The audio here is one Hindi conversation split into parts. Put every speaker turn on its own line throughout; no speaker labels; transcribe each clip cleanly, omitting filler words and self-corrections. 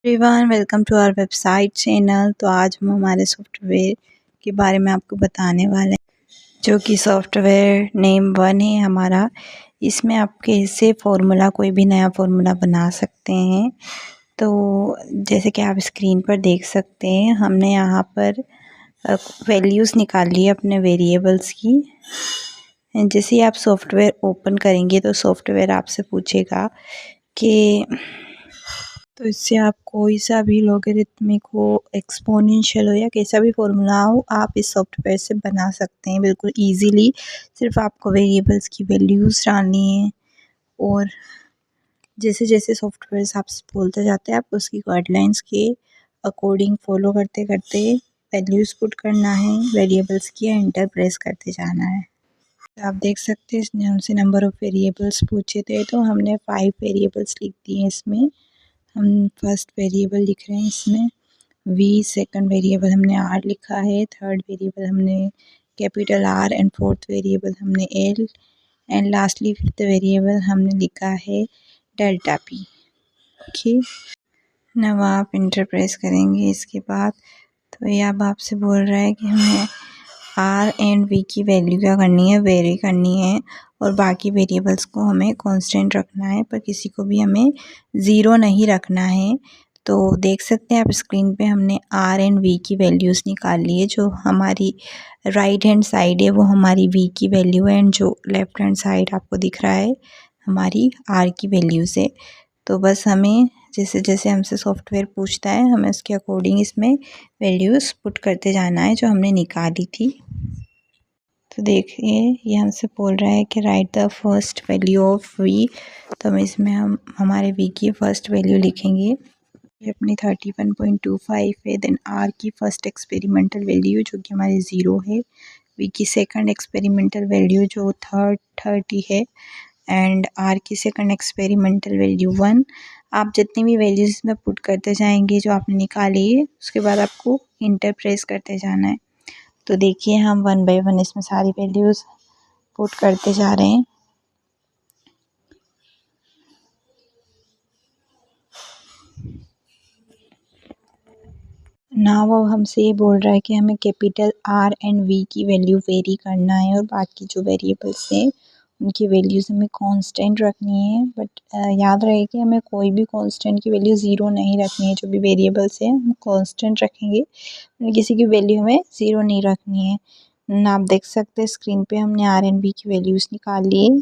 Everyone welcome to our website channel. तो आज हम हमारे सॉफ्टवेयर के बारे में आपको बताने वाले हैं, जो कि सॉफ्टवेयर नेम 1 है हमारा। इसमें आप कैसे फार्मूला कोई भी नया फार्मूला बना सकते हैं। तो जैसे कि आप स्क्रीन पर देख सकते हैं, हमने यहाँ पर वैल्यूज़ निकाल ली अपने वेरिएबल्स की। जैसे ही आप सॉफ्टवेयर ओपन करेंगे तो सॉफ्टवेयर आपसे पूछेगा कि तो इससे आप कोई सा भी लॉगरिथमिक हो, एक्सपोनेंशियल हो या कैसा भी फॉर्मूला हो, आप इस सॉफ्टवेयर से बना सकते हैं बिल्कुल इजीली। सिर्फ आपको वेरिएबल्स की वैल्यूज़ डालनी है और जैसे जैसे सॉफ्टवेयर आपसे बोलते जाते हैं आप उसकी गाइडलाइंस के अकॉर्डिंग फॉलो करते करते वैल्यूज़ पुट करना है, वेरिएबल्स की एंटर प्रेस करते जाना है। तो आप देख सकते हैं इसने हमसे नंबर ऑफ़ वेरिएबल्स पूछे थे, तो हमने 5 वेरिएबल्स लिख दिए इसमें। हम फर्स्ट वेरिएबल लिख रहे हैं इसमें v, सेकंड वेरिएबल हमने r लिखा है, थर्ड वेरिएबल हमने capital R and fourth variable हमने l and lastly fifth variable हमने लिखा है डेल्टा p। ओके, अब आप इंटर प्रेस करेंगे इसके बाद। तो ये अब आपसे बोल रहा है कि हमें r एंड v की वैल्यू क्या करनी है, वेरी करनी है, और बाकी वेरिएबल्स को हमें कांस्टेंट रखना है, पर किसी को भी हमें ज़ीरो नहीं रखना है। तो देख सकते हैं आप स्क्रीन पे हमने r एंड v की वैल्यूज़ निकाल ली है। जो हमारी राइट हैंड साइड है वो हमारी v की वैल्यू है, एंड जो लेफ़्ट हैंड साइड आपको दिख रहा है हमारी r की वैल्यूज़ है। तो बस हमें जैसे जैसे हमसे सॉफ्टवेयर पूछता है, हमें उसके अकॉर्डिंग इसमें वैल्यूज़ पुट करते जाना है जो हमने निकाली थी। तो देखिए ये हमसे बोल रहा है कि right the first value of v। तो हम इसमें हमारे v की फ़र्स्ट वैल्यू लिखेंगे। ये अपनी 31.25 है। देन r की फ़र्स्ट एक्सपेरिमेंटल वैल्यू जो कि हमारी 0 है, v की सेकंड एक्सपेरिमेंटल वैल्यू जो 30 है, एंड r की सेकंड एक्सपेरिमेंटल वैल्यू 1। आप जितनी भी वैल्यूज़ इसमें पुट करते जाएंगे जो आपने निकाली है, उसके बाद आपको इंटर प्रेस करते जाना है। तो देखिए हम 1 बाय 1 इसमें सारी वैल्यूज़ पुट करते जा रहे हैं। ना वो हमसे ये बोल रहा है कि हमें कैपिटल R एंड V की वैल्यू वेरी करना है, और बाकी जो वेरिएबल्स हैं उनकी वैल्यूज़ हमें कांस्टेंट रखनी है। बट याद रहे कि हमें कोई भी कांस्टेंट की वैल्यू ज़ीरो नहीं रखनी है। जो भी वेरिएबल्स हैं हम कांस्टेंट रखेंगे, किसी की वैल्यू हमें ज़ीरो नहीं रखनी है ना। आप देख सकते हैं स्क्रीन पे हमने R एंड V की वैल्यूज़ निकाल ली है।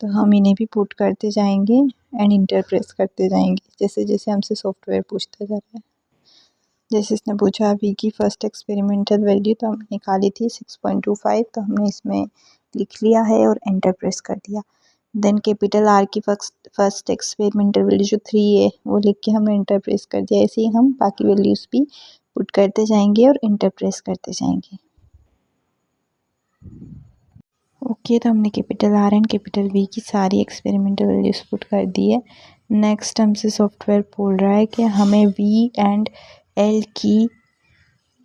तो हम इन्हें भी पुट करते जाएंगे एंड इंटर प्रेस करते जाएंगे जैसे जैसे हमसे सॉफ्टवेयर पूछता जा रहा है। जैसे इसने पूछा v की फ़र्स्ट एक्सपेरिमेंटल वैल्यू, तो हमने निकाली थी 6.25, तो हमने इसमें लिख लिया है और एंटर प्रेस कर दिया। देन कैपिटल R की फर्स्ट एक्सपेरिमेंटल वैल्यू जो 3 है वो लिख के हमने इंटर प्रेस कर दिया। ऐसे ही हम बाकी वैल्यूज़ भी पुट करते जाएंगे और इंटर प्रेस करते जाएंगे। ओके, तो हमने capital R and capital V की सारी एक्सपेरिमेंटल वैल्यूज़ पुट कर दी है। नेक्स्ट हमसे सॉफ्टवेयर बोल रहा है कि हमें V एंड L की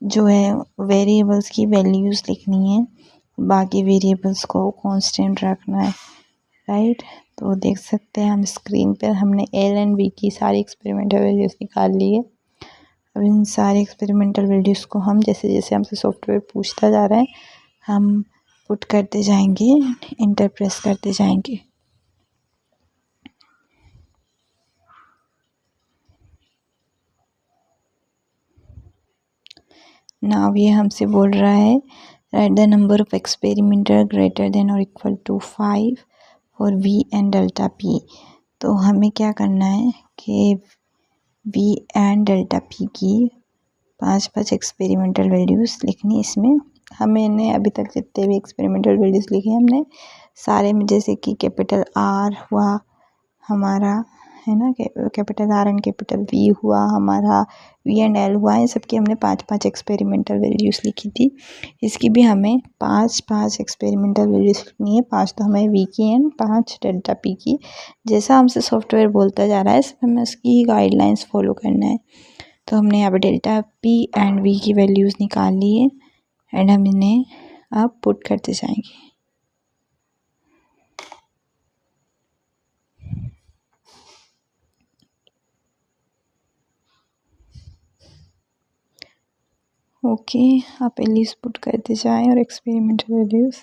जो है वेरिएबल्स की वैल्यूज़ लिखनी है, बाकी वेरिएबल्स को कांस्टेंट रखना है, राइट। तो देख सकते हैं हम स्क्रीन पर हमने L एंड V की सारी एक्सपेरिमेंटल वैल्यूज़ निकाल ली है। अब इन सारी एक्सपेरिमेंटल वैल्यूज़ को हम जैसे जैसे हमसे सॉफ्टवेयर पूछता जा रहा है हम पुट करते जाएंगे, इंटर प्रेस करते जाएंगे। नाउ ये हमसे बोल रहा है right the number of experimental greater than और equal to 5 for v and delta p। तो हमें क्या करना है कि v एंड डेल्टा p की 5 एक्सपेरिमेंटल वैल्यूज़ लिखनी। इसमें हमने अभी तक जितने भी एक्सपेरिमेंटल वैल्यूज़ लिखे हमने सारे में, जैसे कि कैपिटल R हुआ हमारा, है ना, capital R and capital V हुआ हमारा, V एंड L हुआ, इन सब की हमने 5 एक्सपेरिमेंटल वैल्यूज़ लिखी थी। इसकी भी हमें 5 एक्सपेरिमेंटल वैल्यूज़ लिखनी है। 5 तो हमें V की एंड 5 डेल्टा P की। जैसा हमसे सॉफ्टवेयर बोलता जा रहा है सब हमें उसकी गाइडलाइंस फॉलो करना है। तो हमने यहाँ पर डेल्टा P एंड V की वैल्यूज़ निकाल ली है एंड हम इन्हें अब पुट करते जाएंगे। ओके, आप वैल्यूज़ पुट करते जाएं और एक्सपेरिमेंटल वैल्यूज़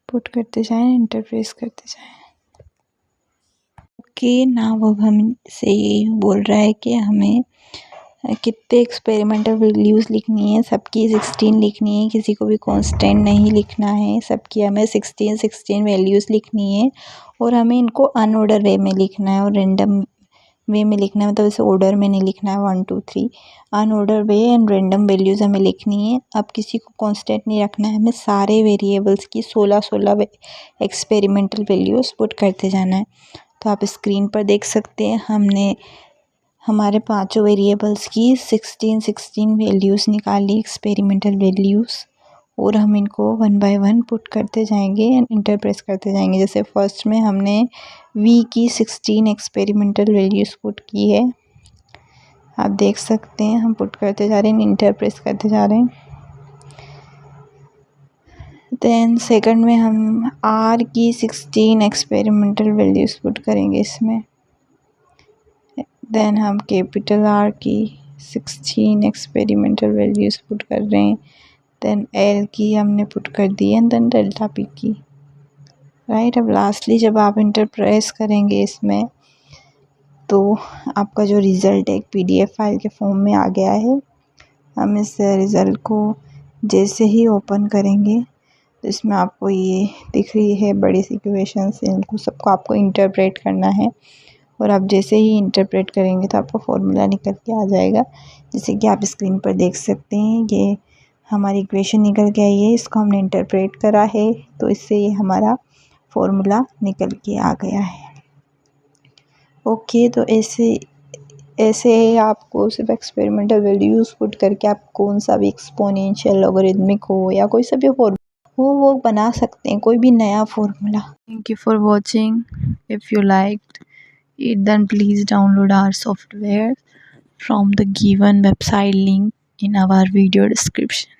पुट करते जाएं, इंटर प्रेस करते जाएं। ओके, नाउ अब हमसे ये बोल रहा है कि हमें कितने एक्सपेरिमेंटल वैल्यूज़ लिखनी है। सबकी 16 लिखनी है, किसी को भी कांस्टेंट नहीं लिखना है। सबकी हमें 16 वैल्यूज़ लिखनी है और हमें इनको अनऑर्डर वे में लिखना है और रैंडम वे में लिखना है, मतलब इसे ऑर्डर में नहीं लिखना है 1 2 3। Unordered way and random values हमें लिखनी है। अब किसी को कांस्टेंट नहीं रखना है, हमें सारे वेरिएबल्स की 16 एक्सपेरिमेंटल वैल्यूज़ पुट करते जाना है। तो आप स्क्रीन पर देख सकते हैं हमने हमारे पांचों वेरिएबल्स की 16 वैल्यूज़ निकाली, एक्सपेरिमेंटल वैल्यूज़, और हम इनको 1 बाय 1 पुट करते जाएंगे एंड इंटर प्रेस करते जाएंगे। जैसे फर्स्ट में हमने v की 16 एक्सपेरिमेंटल वैल्यूज़ पुट की है, आप देख सकते हैं। हम पुट करते जा रहे हैं, इंटर प्रेस करते जा रहे हैं। देन सेकंड में हम r की 16 एक्सपेरिमेंटल वैल्यूज़ पुट करेंगे इसमें। देन हम कैपिटल R की 16 एक्सपेरिमेंटल वैल्यूज़ पुट कर रहे हैं। देन L की हमने पुट कर दी है, देन डेल्टा P की, राइट। अब लास्टली जब आप इंटर प्रेस करेंगे इसमें तो आपका जो रिज़ल्ट है एक PDF फाइल के फॉर्म में आ गया है। हम इस रिज़ल्ट को जैसे ही ओपन करेंगे तो इसमें आपको ये दिख रही है बड़ी सी इक्वेशंस, इनको सबको आपको इंटरप्रेट करना है और आप जैसे ही इंटरप्रेट करेंगे तो आपका फॉर्मूला निकल के आ जाएगा। जैसे कि आप स्क्रीन पर देख सकते हैं, ये हमारी इक्वेशन निकल के आई है, इसको हमने इंटरप्रेट करा है तो इससे ये हमारा फॉर्मूला निकल के आ गया है। ओके, तो ऐसे आपको सिर्फ एक्सपेरिमेंटल वैल्यूज़ पुट करके आप कौन सा भी एक्सपोनेंशियल, लॉगरिदमिक हो या कोई सा भी वो बना सकते हैं, कोई भी नया formula. Thank you for watching. If you liked it, then please download our software from the given website link in our video description.